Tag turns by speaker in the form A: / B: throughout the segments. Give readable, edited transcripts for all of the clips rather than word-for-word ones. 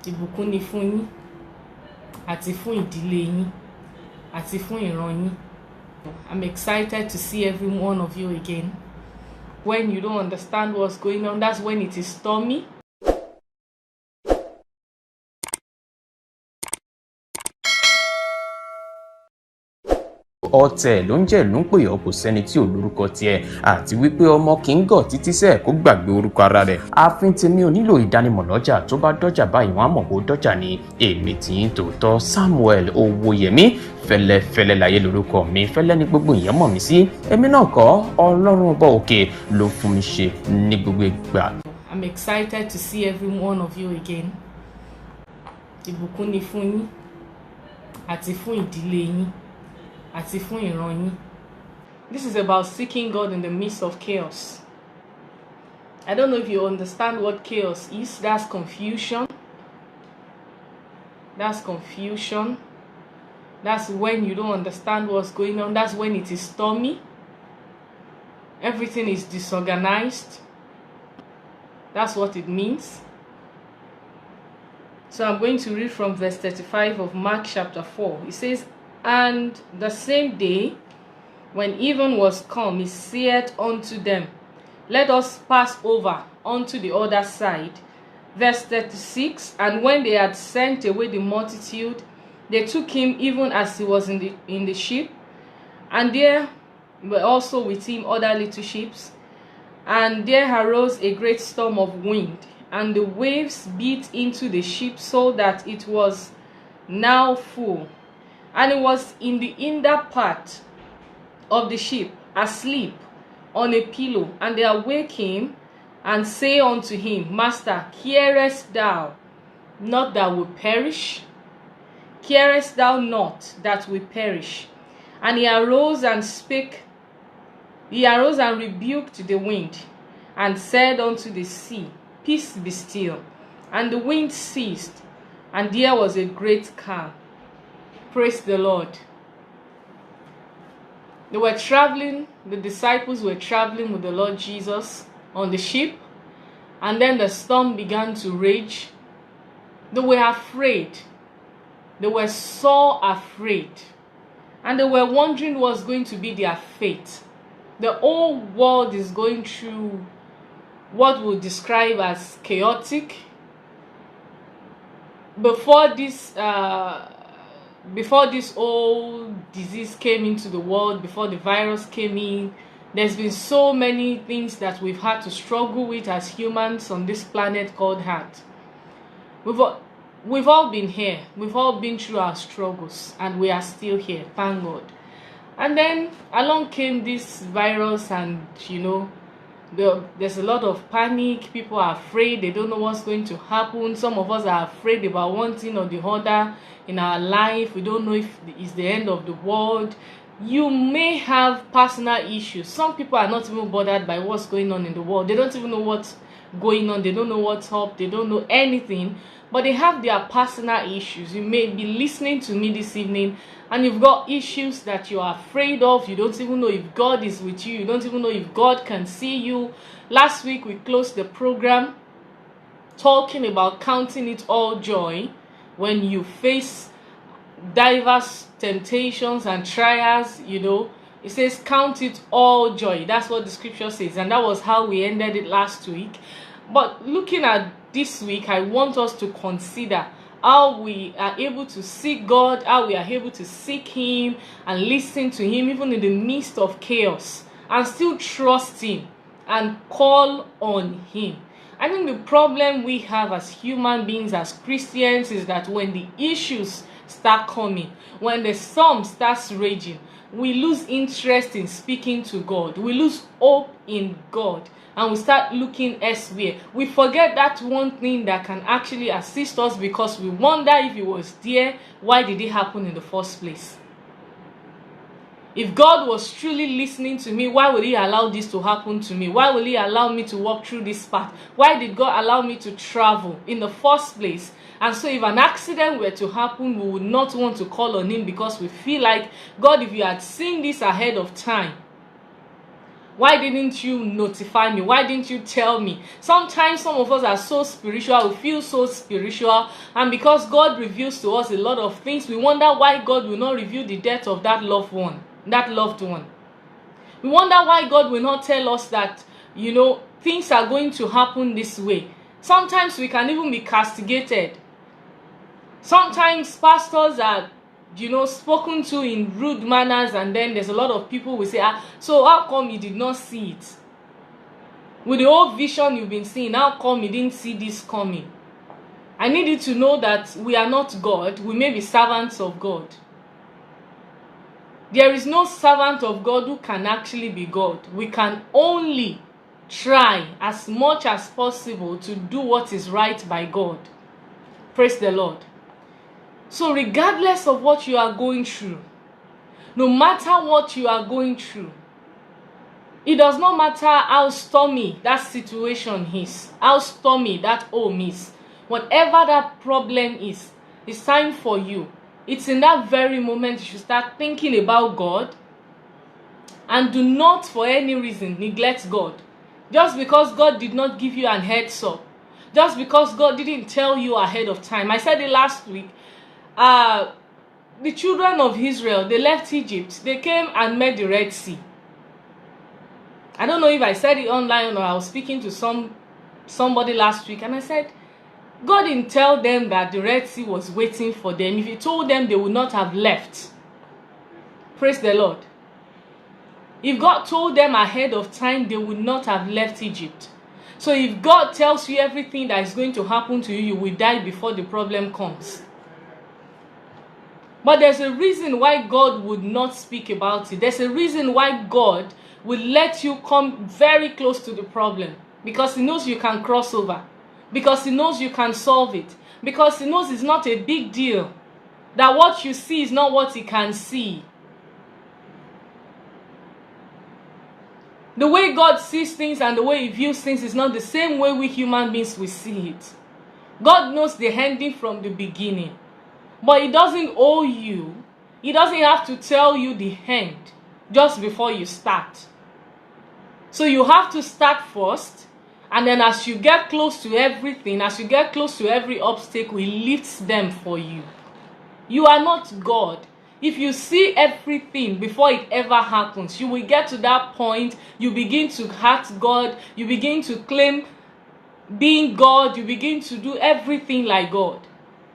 A: Ibukun ni fún yín àti fún idile yín àti fún ìran yín. I'm excited to see every one of you again. When you don't understand what's going on, that's when it is stormy.
B: Ọ̀tẹ̀ ló ń jẹ́ ìlú ń pè ọ́, kò sẹ́ni tí ò lórúkọ tiẹ̀, àti wípé ọmọ kì í gọ̀ títí sẹ́ẹ̀ kó gbàgbé orúkọ ara rẹ̀. Ààfin tèmi ò nílò ìdánimọ̀ lọ́jà, tó bá dọ́jà báyìí wọ́n á mọ̀ pé ó dọ́jà ni. Èmi tiyín tòótọ́ Samuel Owóyẹmí, fẹ́lẹ́fẹ́lẹ́ láyé lórúkọ mi, fẹ́lẹ́ ní gbogbo ìyẹn mọ̀ mí sí. Èmi náà kọ́, Ọlọ́run ọba òkè ló fún mi ṣe ní gbogbo ìgbà.
A: I'm excited to see every one of you again. Ibukun ni fún yín àti fún ìdílé yín àti fún ìran yín. This is about seeking God in the midst of chaos. I don't know if you understand what chaos is. That's confusion. That's confusion. That's when you don't understand what's going on. That's when it is stormy. Everything is disorganized. That's what it means. So I'm going to read from verse 35 of Mark chapter 4. It says, "And the same day, when even was come, he said unto them, Let us pass over unto the other side." Verse 36, "And when they had sent away the multitude, they took him even as he was in the ship, and there were also with him other little ships. And there arose a great storm of wind, and the waves beat into the ship so that it was now full. And he was in the hinder part of the ship, asleep on a pillow. And they awake him and say unto him, Master, carest thou not that we perish? Carest thou not that we perish? And he arose and spake. He arose and rebuked the wind, and said unto the sea, Peace, be still. And the wind ceased, and there was a great calm." Praise the Lord. They were traveling, the disciples were traveling with the Lord Jesus on the ship, and then the storm began to rage. They were afraid. They were so afraid. And they were wondering what's going to be their fate. The whole world is going through what we'll describe as chaotic. Before this whole disease came into the world, before the virus came in, there's been so many things that we've had to struggle with as humans on this planet called Earth. We've all been here. We've all been through our struggles, and we are still here, thank God. And then along came this virus, and there's a lot of panic. People are afraid. They don't know what's going to happen. Some of us are afraid about one thing or the other in our life. We don't know if it's the end of the world. You may have personal issues. Some people are not even bothered by what's going on in the world. They don't even know what's going on. They don't know what's up. They don't know anything. But they have their personal issues. You may be listening to me this evening, and you've got issues that you are afraid of. You don't even know if God is with you. You don't even know if God can see you. Last week we closed the program talking about counting it all joy when you face diverse temptations and trials. It says count it all joy. That's what the scripture says, and that was how we ended it last week. But looking at this week, I want us to consider how we are able to seek God, how we are able to seek Him and listen to Him even in the midst of chaos, and still trust Him and call on Him. I think the problem we have as human beings, as Christians, is that when the issues start coming, when the storm starts raging, we lose interest in speaking to God. We lose hope in God, and we start looking elsewhere. We forget that one thing that can actually assist us, because we wonder if it was there, why did it happen in the first place? If God was truly listening to me, why would He allow this to happen to me? Why will He allow me to walk through this path? Why did God allow me to travel in the first place? And so if an accident were to happen, we would not want to call on Him, because we feel like, God, if you had seen this ahead of time, Why didn't you notify me? Why didn't you tell me? Sometimes some of us are so spiritual, we feel so spiritual, and because God reveals to us a lot of things, we wonder why God will not reveal the death of that loved one. We wonder why God will not tell us that, things are going to happen this way. Sometimes we can even be castigated. Sometimes pastors are spoken to in rude manners, and then there's a lot of people will say, so how come you did not see it? With the whole vision you've been seeing, how come you didn't see this coming? I need you to know that we are not God. We may be servants of God. There is no servant of God who can actually be God. We can only try as much as possible to do what is right by God. Praise the Lord. So regardless of what you are going through, no matter what you are going through, it does not matter how stormy that situation is, how stormy that home is, whatever that problem is, it's time for you. It's in that very moment you should start thinking about God, and do not for any reason neglect God. Just because God did not give you an heads up, just because God didn't tell you ahead of time. I said it last week. The children of Israel, they left Egypt. They came and met the Red Sea. I don't know if I said it online or I was speaking to somebody last week, and I said, God didn't tell them that the Red Sea was waiting for them. If he told them, they would not have left. Praise the Lord. If God told them ahead of time, they would not have left Egypt. So if God tells you everything that is going to happen to you, you will die before the problem comes. But there's a reason why God would not speak about it. There's a reason why God will let you come very close to the problem. Because he knows you can cross over. Because he knows you can solve it. Because he knows it's not a big deal. That what you see is not what he can see. The way God sees things and the way he views things is not the same way we human beings will see it. God knows the ending from the beginning. But he doesn't owe you. He doesn't have to tell you the end just before you start. So you have to start first. And then as you get close to everything, as you get close to every obstacle, he lifts them for you. You are not God. If you see everything before it ever happens, you will get to that point, you begin to hurt God, you begin to claim being God, you begin to do everything like God.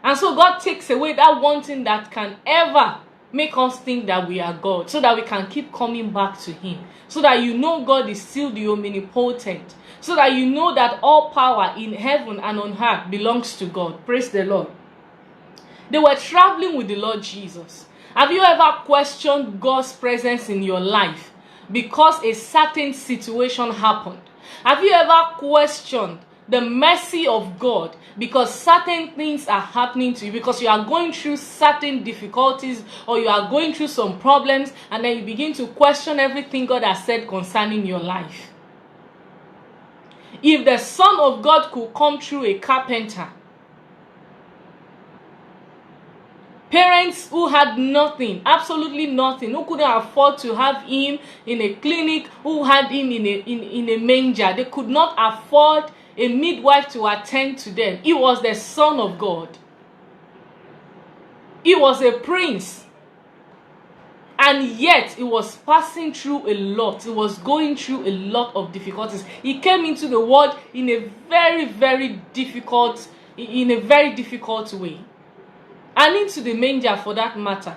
A: And so God takes away that one thing that can ever make us think that we are God, so that we can keep coming back to him, so that you know God is still the omnipotent, so that you know that all power in heaven and on earth belongs to God. Praise the Lord. They were traveling with the Lord Jesus. Have you ever questioned God's presence in your life because a certain situation happened? Have you ever questioned the mercy of God because certain things are happening to you, because you are going through certain difficulties or you are going through some problems, and then you begin to question everything God has said concerning your life? If the Son of God could come through a carpenter, parents who had nothing, absolutely nothing, who couldn't afford to have him in a clinic, who had him in a manger, they could not afford a midwife to attend to them. He was the Son of God. He was a prince. And yet, he was passing through a lot. He was going through a lot of difficulties. He came into the world in a very difficult way. And into the manger for that matter.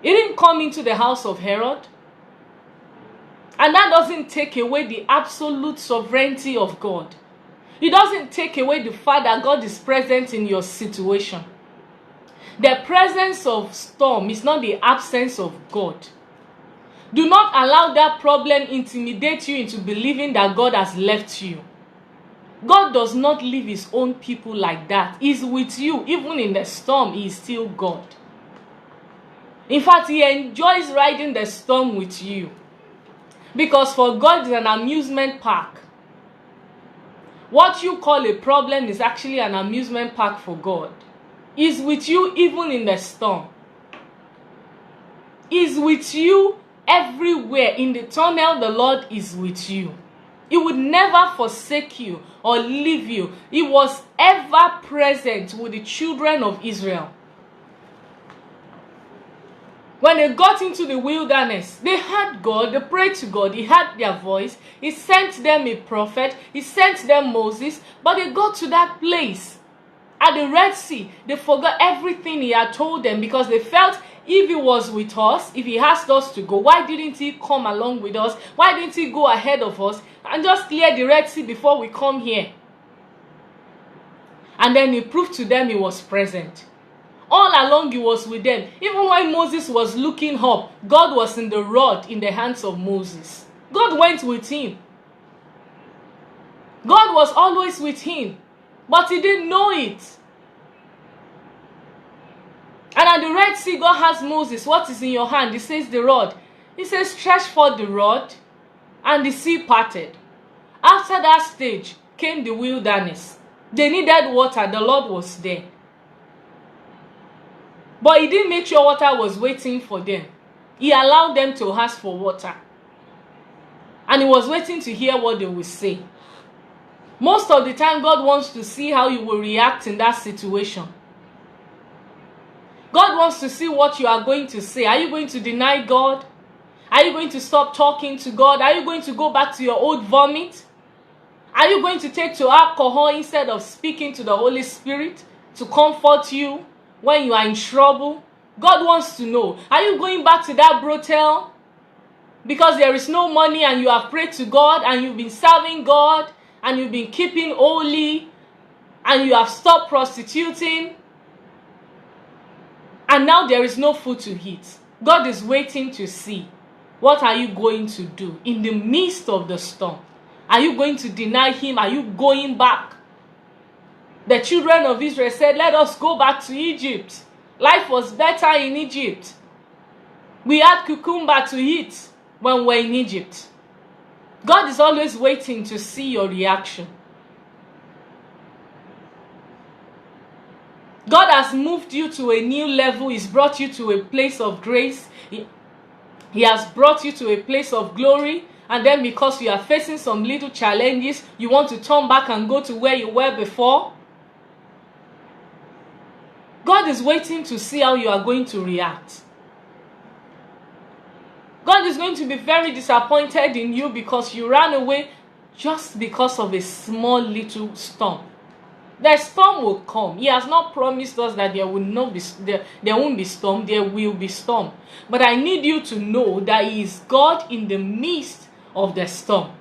A: He didn't come into the house of Herod. And that doesn't take away the absolute sovereignty of God. It doesn't take away the fact that God is present in your situation. The presence of storm is not the absence of God. Do not allow that problem intimidate you into believing that God has left you. God does not leave his own people like that. He's with you. Even in the storm, he is still God. In fact, he enjoys riding the storm with you. Because for God, it's an amusement park. What you call a problem is actually an amusement park for God. He's with you even in the storm. He's with you Everywhere in the tunnel, the Lord is with you. He would never forsake you or leave you. He was ever present with the children of Israel. When they got into the wilderness, they heard God, they prayed to God, He heard their voice, He sent them a prophet, He sent them Moses, but they got to that place at the Red Sea. They forgot everything He had told them because they felt if He was with us, if He asked us to go, why didn't He come along with us? Why didn't He go ahead of us and just clear the Red Sea before we come here? And then He proved to them He was present. All along He was with them. Even when Moses was looking up, God was in the rod in the hands of Moses. God went with him. God was always with him, but he didn't know it. And at the Red Sea, God asked Moses, what is in your hand? He says, the rod. He says, stretch forth the rod, and the sea parted. After that stage came the wilderness. They needed water. The Lord was there. But He didn't make sure water was waiting for them. He allowed them to ask for water. And He was waiting to hear what they would say. Most of the time, God wants to see how you will react in that situation. God wants to see what you are going to say. Are you going to deny God? Are you going to stop talking to God? Are you going to go back to your old vomit? Are you going to take to alcohol instead of speaking to the Holy Spirit to comfort you when you are in trouble? God wants to know. Are you going back to that brothel because there is no money and you have prayed to God and you've been serving God and you've been keeping holy and you have stopped prostituting and now there is no food to eat? God is waiting to see, what are you going to do in the midst of the storm? Are you going to deny Him? Are you going back? The children of Israel said, let us go back to Egypt. Life was better in Egypt. We had cucumber to eat when we're in Egypt. God is always waiting to see your reaction. God has moved you to a new level. He's brought you to a place of grace. He has brought you to a place of glory. And then because you are facing some little challenges, you want to turn back and go to where you were before. God is waiting to see how you are going to react. God is going to be very disappointed in you because you ran away just because of a small little storm. The storm will come. He has not promised us that there won't be storm. There will be storm. But I need you to know that He is God in the midst of the storm.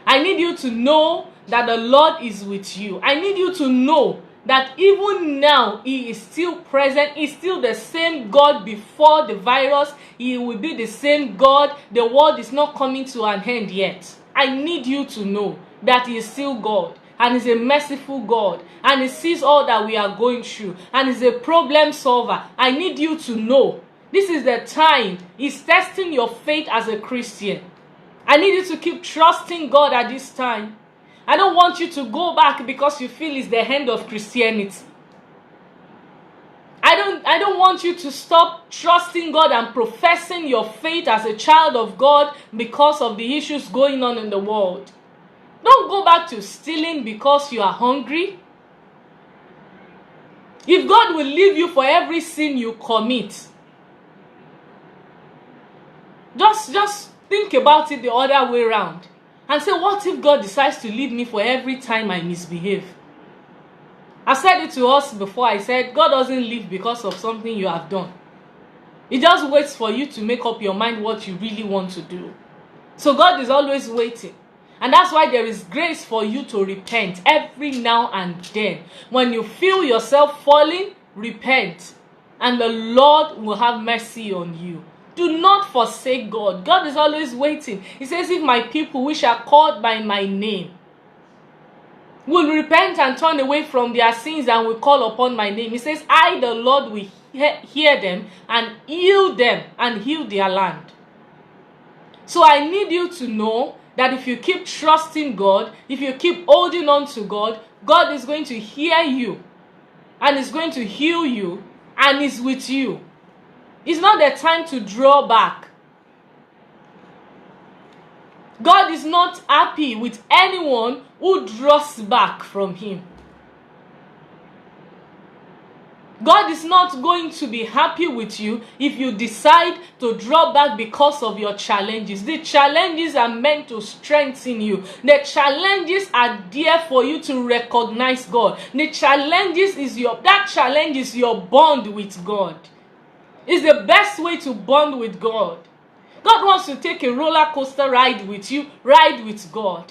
A: I need you to know that the Lord is with you. I need you to know that even now He is still present. He's still the same God before the virus. He will be the same God. The world is not coming to an end yet. I need you to know that He is still God. And He's a merciful God. And He sees all that we are going through. And He's a problem solver. I need you to know this is the time He's testing your faith as a Christian. I need you to keep trusting God at this time. I don't want you to go back because you feel it's the end of Christianity. I don't want you to stop trusting God and professing your faith as a child of God because of the issues going on in the world. Don't go back to stealing because you are hungry. If God will leave you for every sin you commit, just think about it the other way around and say, what if God decides to leave me for every time I misbehave? I said it to us before. I said, God doesn't leave because of something you have done. He just waits for you to make up your mind what you really want to do. So God is always waiting. And that's why there is grace for you to repent every now and then. When you feel yourself falling, repent. And the Lord will have mercy on you. Do not forsake God. God is always waiting. He says, if my people which are called by my name will repent and turn away from their sins and will call upon my name. He says, I, the Lord, will hear them and heal them and heal their land. So I need you to know that if you keep trusting God, if you keep holding on to God, God is going to hear you and is going to heal you and is with you. It's not the time to draw back. God is not happy with anyone who draws back from him. God is not going to be happy with you if you decide to draw back because of your challenges. The challenges are meant to strengthen you. The challenges are there for you to recognize God. The challenges is that challenge is your bond with God. It's the best way to bond with God. God wants to take a roller coaster ride with you, ride with God.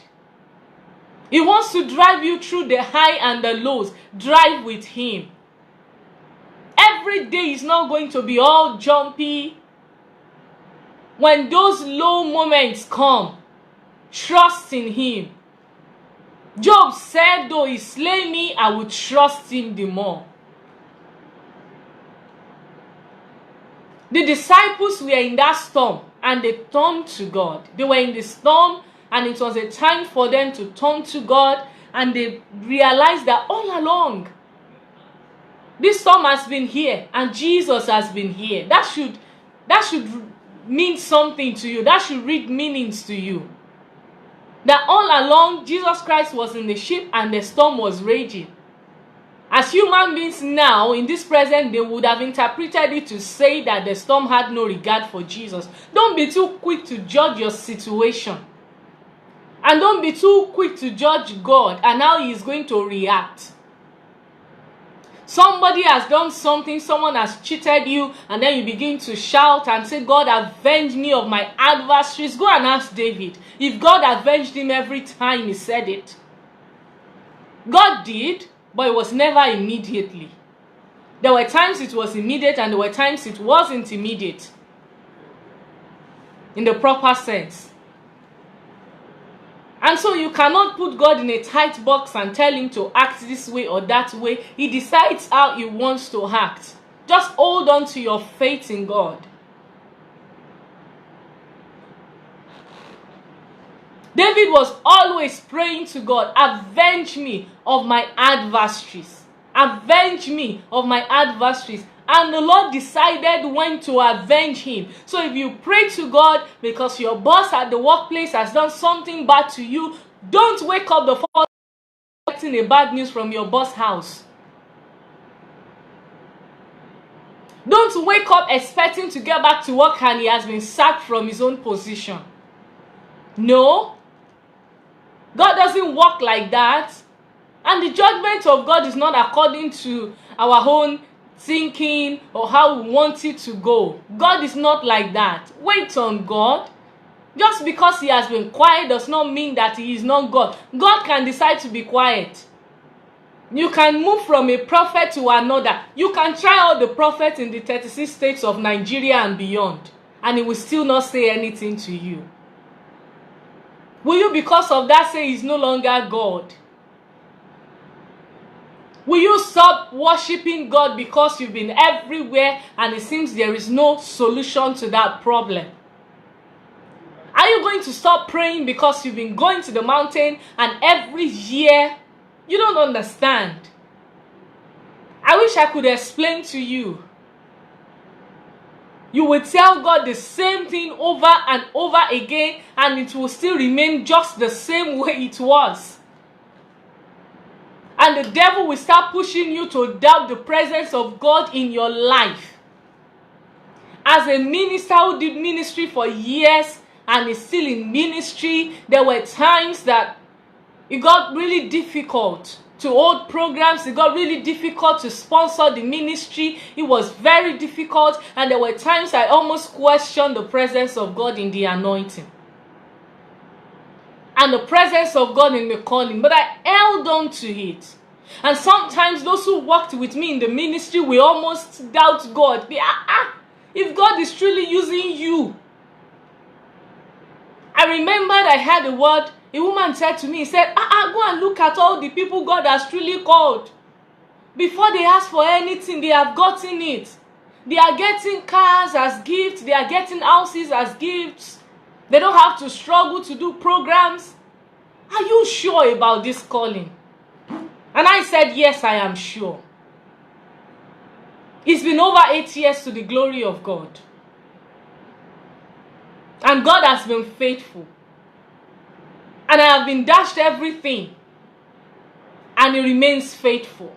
A: He wants to drive you through the high and the lows. Drive with him. Every day is not going to be all jumpy. When those low moments come, trust in him. Job said, though he slay me, I will trust him the more. The disciples were in that storm and they turned to God. They were in the storm and it was a time for them to turn to God, and they realized that all along, this storm has been here and Jesus has been here. That should mean something to you. That should read meanings to you. That all along Jesus Christ was in the ship and the storm was raging. As human beings now, in this present, they would have interpreted it to say that the storm had no regard for Jesus. Don't be too quick to judge your situation. And don't be too quick to judge God and how he is going to react. Somebody has done something, someone has cheated you, and then you begin to shout and say, God, avenge me of my adversaries. Go and ask David if God avenged him every time he said it. God did, but it was never immediately. There were times it was immediate and there were times it wasn't immediate in the proper sense. And so you cannot put God in a tight box and tell him to act this way or that way. He decides how he wants to act. Just hold on to your faith in God. David was always praying to God, avenge me of my adversaries. Avenge me of my adversaries. And the Lord decided when to avenge him. So if you pray to God because your boss at the workplace has done something bad to you, don't wake up the following day getting a bad news from your boss' house. Don't wake up expecting to get back to work and he has been sacked from his own position. No. God doesn't work like that. And the judgment of God is not according to our own thinking or how we want it to go. God is not like that. Wait on God. Just because he has been quiet does not mean that he is not God. God can decide to be quiet. You can move from a prophet to another. You can try all the prophets in the 36 states of Nigeria and beyond, and he will still not say anything to you. Will you because of that say he's no longer God? Will you stop worshiping God because you've been everywhere and it seems there is no solution to that problem? Are you going to stop praying because you've been going to the mountain and every year you don't understand? I wish I could explain to you. You will tell God the same thing over and over again and it will still remain just the same way it was. And the devil will start pushing you to doubt the presence of God in your life. As a minister who did ministry for years and is still in ministry, there were times that it got really difficult to hold programs. It got really difficult to sponsor the ministry. It was very difficult, and there were times I almost questioned the presence of God in the anointing and the presence of God in the calling, but I held on to it. And sometimes those who worked with me in the ministry will almost doubt God. If God is truly using you. I remembered I had a word. A woman said to me, he said, go and look at all the people God has truly called. Before they ask for anything, they have gotten it. They are getting cars as gifts. They are getting houses as gifts. They don't have to struggle to do programs. Are you sure about this calling? And I said, yes, I am sure. It's been over 8 years to the glory of God. And God has been faithful. And I have been dashed everything. And he remains faithful.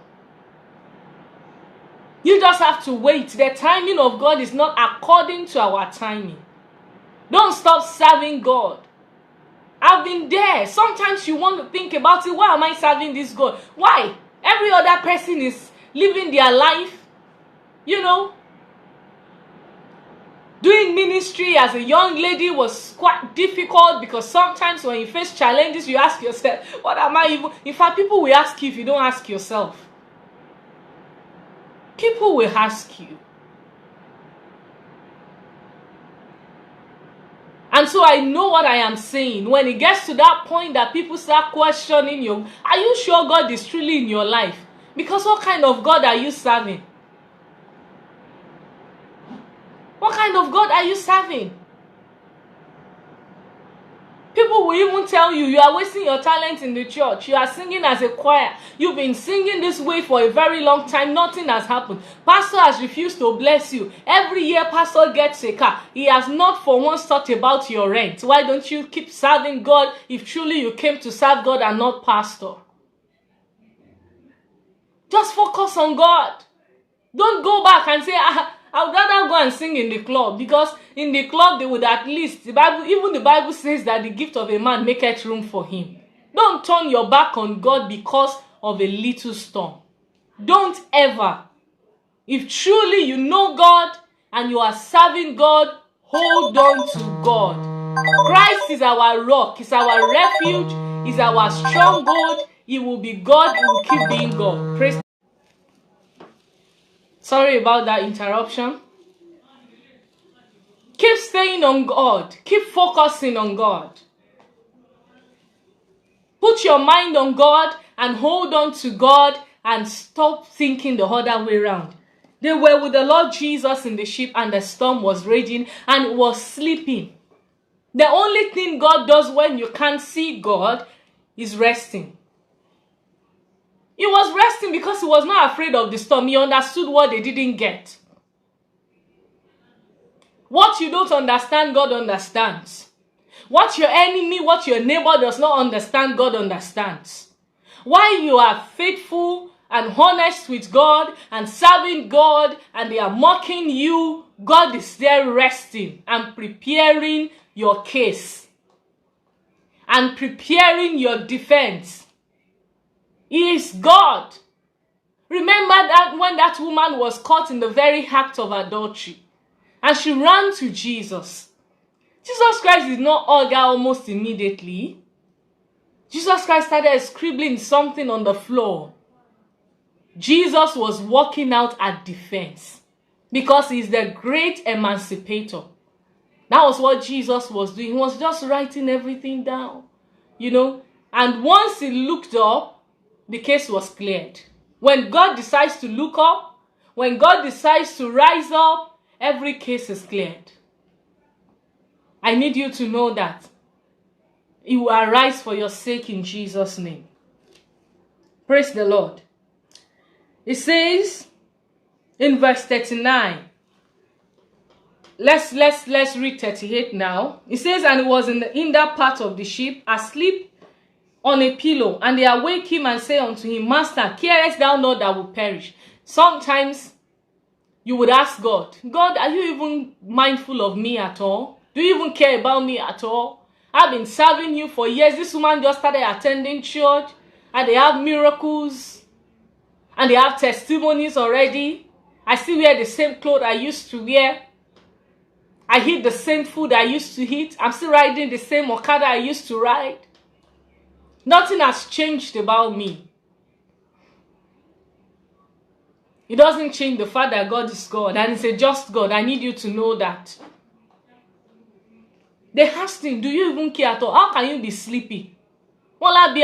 A: You just have to wait. The timing of God is not according to our timing. Don't stop serving God. I've been there. Sometimes you want to think about it. Why am I serving this God? Why? Every other person is living their life. Doing ministry as a young lady was quite difficult because sometimes when you face challenges, you ask yourself, what am I even? In fact, people will ask you if you don't ask yourself. People will ask you. And so I know what I am saying. When it gets to that point that people start questioning you, are you sure God is truly in your life? Because what kind of God are you serving? What kind of God are you serving? People will even tell you are wasting your talent in the church. You are singing as a choir. You've been singing this way for a very long time. Nothing has happened. Pastor has refused to bless you. Every year pastor gets a car. He has not for once thought about your rent. Why don't you keep serving God if truly you came to serve God and not pastor? Just focus on God. Don't go back and say, I would rather go and sing in the club, because in the club they would at least, the Bible says that the gift of a man maketh room for him. Don't turn your back on God because of a little storm. Don't ever. If truly you know God and you are serving God, hold on to God. Christ is our rock, is our refuge, is our stronghold. He will be God, he will keep being God. Praise. Sorry about that interruption. Keep staying on God. Keep focusing on God. Put your mind on God and hold on to God and stop thinking the other way around. They were with the Lord Jesus in the ship and the storm was raging and it was sleeping. The only thing God does when you can't see God is resting. He was resting because he was not afraid of the storm. He understood what they didn't get. What you don't understand, God understands. What your enemy, what your neighbor does not understand, God understands. Why you are faithful and honest with God and serving God and they are mocking you, God is there resting and preparing your case and preparing your defense. He is God. Remember that when that woman was caught in the very act of adultery and she ran to Jesus. Jesus Christ did not hug her almost immediately. Jesus Christ started scribbling something on the floor. Jesus was walking out at defense because he's the great emancipator. That was what Jesus was doing. He was just writing everything down, And once he looked up, the case was cleared. When God decides to look up, when God decides to rise up, every case is cleared. I need you to know that. He will arise for your sake in Jesus' name. Praise the Lord. It says in verse 39. Let's read 38 now. It says, and he was in the inner part of the ship, asleep on a pillow, and they awake him and say unto him, Master, carest thou not that we perish? Sometimes you would ask God, God, are you even mindful of me at all? Do you even care about me at all? I've been serving you for years. This woman just started attending church, and they have miracles, and they have testimonies already. I still wear the same clothes I used to wear. I eat the same food I used to eat. I'm still riding the same Okada I used to ride. Nothing has changed about me. It doesn't change the fact that God is God and it's a just God. I need you to know that. They asked him, do you even care at all? How can you be sleepy? How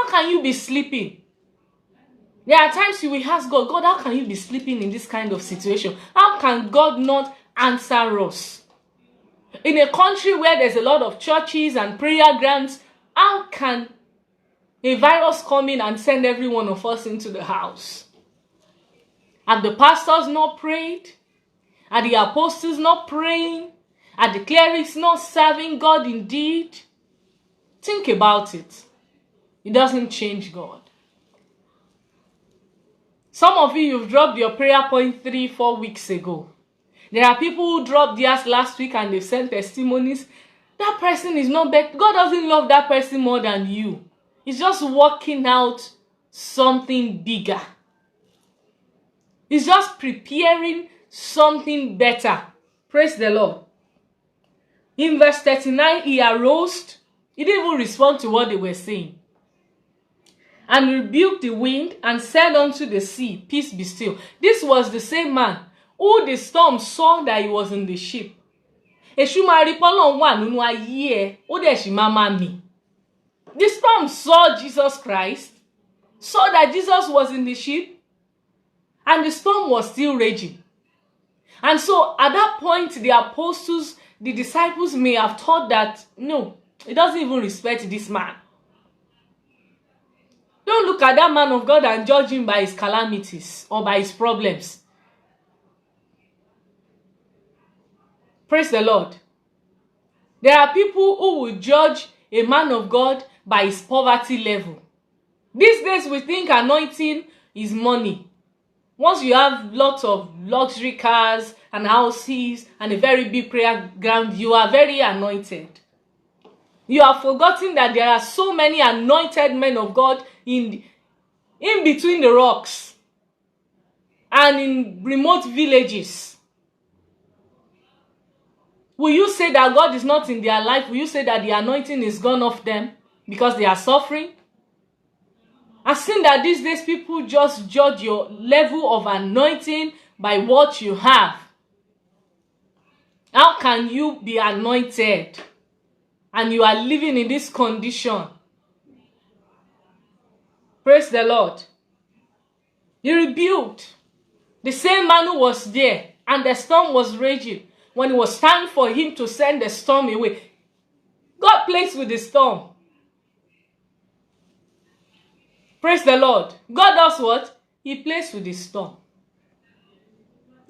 A: can you be sleeping? There are times you will ask God, God, how can you be sleeping in this kind of situation? How can God not answer us? In a country where there's a lot of churches and prayer grounds, how can a virus come in and send every one of us into the house? Have the pastors not prayed? Are the apostles not praying? Are the clerics not serving God indeed? Think about it. It doesn't change God. Some of you've dropped your prayer point 3-4 weeks ago. There are people who dropped theirs last week and they've sent testimonies. That person is not better. God doesn't love that person more than you. He's just working out something bigger. He's just preparing something better. Praise the Lord. In verse 39, he arose. He didn't even respond to what they were saying. And rebuked the wind and said unto the sea, peace be still. This was the same man who the storm saw that he was in the ship. The storm saw Jesus Christ, saw that Jesus was in the ship, and the storm was still raging. And so at that point, the apostles, the disciples may have thought that, no, he doesn't even respect this man. Don't look at that man of God and judge him by his calamities or by his problems. Praise the Lord. There are people who will judge a man of God by his poverty level. These days we think anointing is money. Once you have lots of luxury cars and houses and a very big prayer ground, you are very anointed. You have forgotten that there are so many anointed men of God in between the rocks and in remote villages. Will you say that God is not in their life? Will you say that the anointing is gone off them because they are suffering? I've seen that these days people just judge your level of anointing by what you have. How can you be anointed and you are living in this condition? Praise the Lord. He rebuked the same man who was there and the storm was raging. When it was time for him to send the storm away, God plays with the storm. Praise the Lord. God does what? He plays with the storm.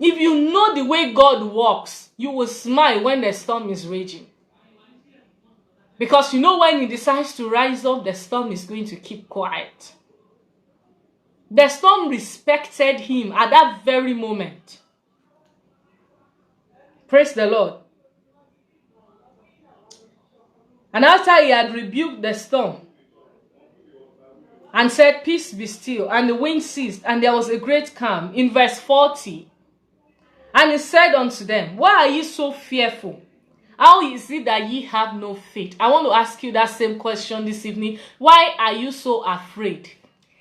A: If you know the way God works, you will smile when the storm is raging. Because you know when he decides to rise up, the storm is going to keep quiet. The storm respected him at that very moment. Praise the Lord. And after he had rebuked the storm and said, peace be still, and the wind ceased, and there was a great calm. In verse 40, and he said unto them, why are ye so fearful? How is it that ye have no faith? I want to ask you that same question this evening. Why are you so afraid?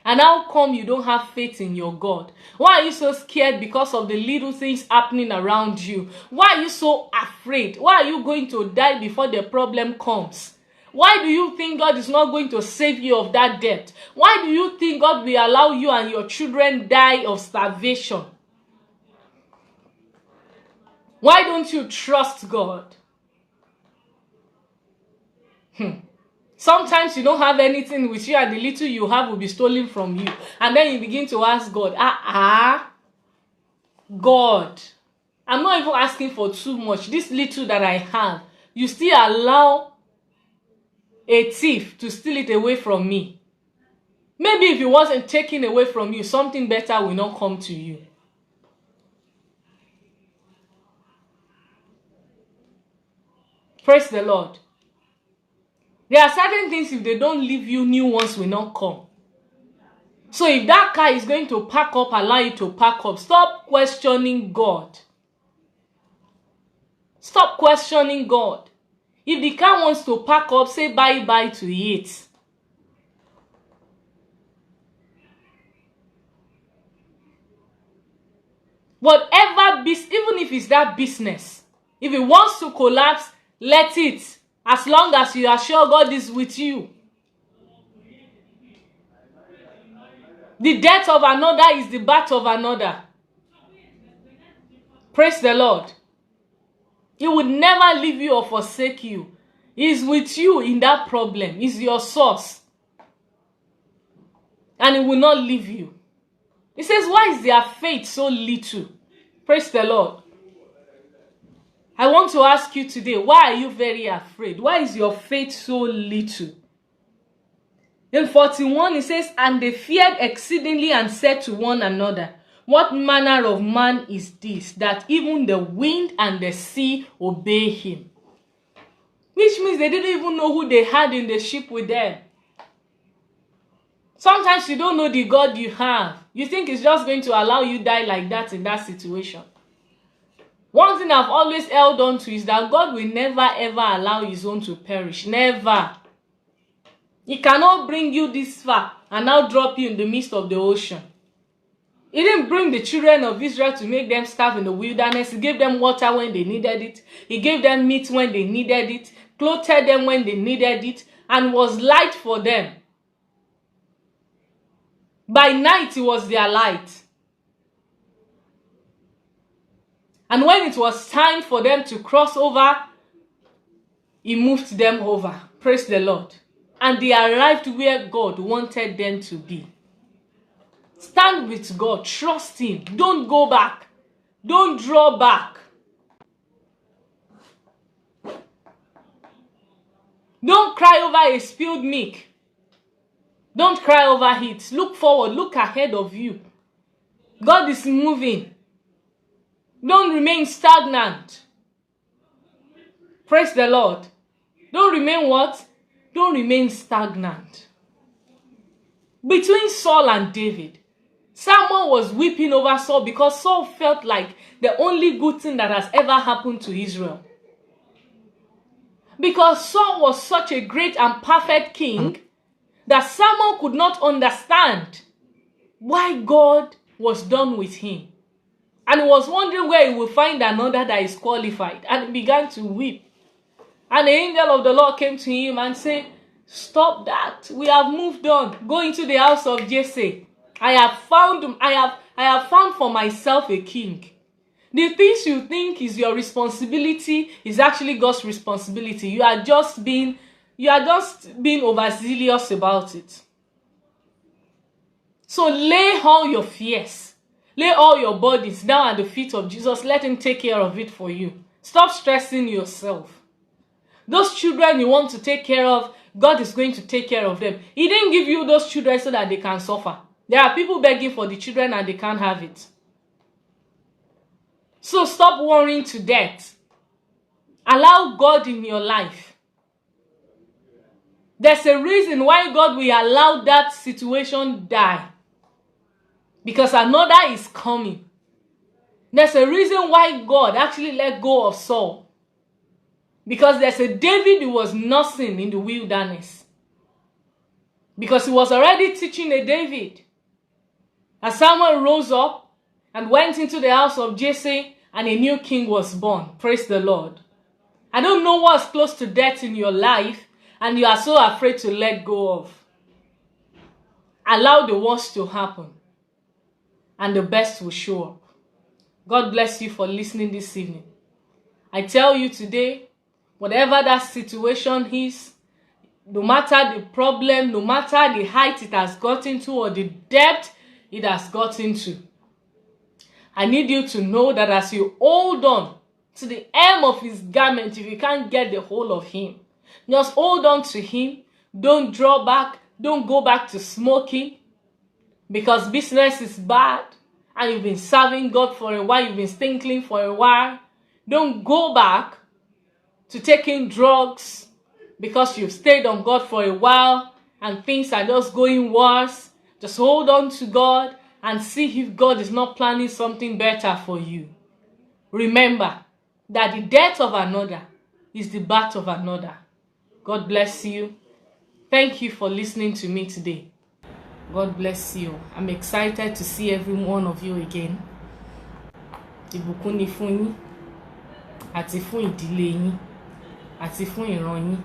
A: And how come you don't have faith in your God? Why are you so scared because of the little things happening around you? Why are you so afraid? Why are you going to die before the problem comes? Why do you think God is not going to save you of that debt? Why do you think God will allow you and your children die of starvation? Why don't you trust God? Sometimes you don't have anything with you and the little you have will be stolen from you. And then you begin to ask God, God, I'm not even asking for too much. This little that I have, you still allow a thief to steal it away from me. Maybe if it wasn't taken away from you, something better will not come to you. Praise the Lord. There are certain things, if they don't leave you, new ones will not come. So if that car is going to pack up, allow it to pack up. Stop questioning God. Stop questioning God. If the car wants to pack up, say bye-bye to it. Whatever, even if it's that business, if it wants to collapse, let it. As long as you are sure God is with you. The death of another is the birth of another. Praise the Lord. He would never leave you or forsake you. He is with you in that problem. He's your source. And he will not leave you. He says, why is their faith so little? Praise the Lord. I want to ask you today, why are you very afraid? Why is your faith so little? In 41, it says, and they feared exceedingly and said to one another, what manner of man is this, that even the wind and the sea obey him? Which means they didn't even know who they had in the ship with them. Sometimes you don't know the God you have. You think it's just going to allow you die like that in that situation. One thing I've always held on to is that God will never ever allow his own to perish. Never. He cannot bring you this far and now drop you in the midst of the ocean. He didn't bring the children of Israel to make them starve in the wilderness. He gave them water when they needed it. He gave them meat when they needed it. Clothed them when they needed it. And was light for them. By night, he was their light. And when it was time for them to cross over, he moved them over. Praise the Lord. And they arrived where God wanted them to be. Stand with God. Trust him. Don't go back. Don't draw back. Don't cry over a spilled milk. Don't cry over it. Look forward. Look ahead of you. God is moving. Don't remain stagnant. Praise the Lord. Don't remain what? Don't remain stagnant. Between Saul and David, Samuel was weeping over Saul because Saul felt like the only good thing that has ever happened to Israel. Because Saul was such a great and perfect king that Samuel could not understand why God was done with him. And he was wondering where he would find another that is qualified. And he began to weep. And the angel of the Lord came to him and said, stop that. We have moved on. Go into the house of Jesse. I have found for myself a king. The things you think is your responsibility is actually God's responsibility. You are just being overzealous about it. So lay all your fears, lay all your burdens down at the feet of Jesus. Let him take care of it for you. Stop stressing yourself. Those children you want to take care of, God is going to take care of them. He didn't give you those children so that they can suffer. There are people begging for the children and they can't have it. So stop worrying to death. Allow God in your life. There's a reason why God will allow that situation die. Because another is coming. There's a reason why God actually let go of Saul. Because there's a David who was nursing in the wilderness. Because he was already teaching a David. As Samuel rose up and went into the house of Jesse, and a new king was born. Praise the Lord. I don't know what's close to death in your life and you are so afraid to let go of. Allow the worst to happen and the best will show up. God bless you for listening this evening. I tell you today, whatever that situation is, no matter the problem, no matter the height it has gotten to or the depth it has gotten to, I need you to know that as you hold on to the hem of his garment, if you can't get the whole of him, just hold on to him. Don't draw back. Don't go back to smoking because business is bad and you've been serving God for a while. You've been stinking for a while. Don't go back to taking drugs because you've stayed on God for a while and things are just going worse. Just hold on to God and see if God is not planning something better for you. Remember that the death of another is the birth of another. God bless you. Thank you for listening to me today. God bless you. I'm excited to see every one of you again. Ibukun ni fún yín, àti fún ìdílé yín, àti fún ìran yín.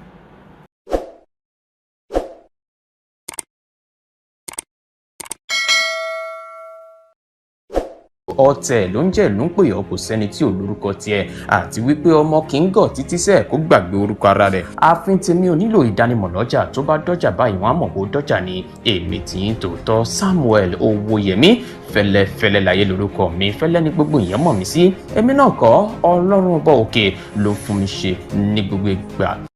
B: ọ̀tẹ̀ ló ń jẹ́ ìlú ń pè ọ́ kò sẹ́ni tí ò lórúkọ tiẹ̀ àti wípé ọmọ kì í gọ̀ títí sẹ́ẹ̀ kó gbàgbé orúkọ ara rẹ̀. ààfin tèmi ò nílò ìdánimọ̀ lọ́jà, tó bá dọ́jà báyìí wọ́n á mọ̀ pé ó dọ́jà ni. èmi tí ń tòótọ́ Samuel Owóyẹmí, fẹ́lẹ́fẹ́lẹ́ láyé lórúkọ mi, fẹ́lẹ́ ní gbogbo èèyàn mọ̀ mí sí. èmi náà kọ́, Ọlọ́run ọba òkè ló fún mi ṣe ní gbogbo ìgbà.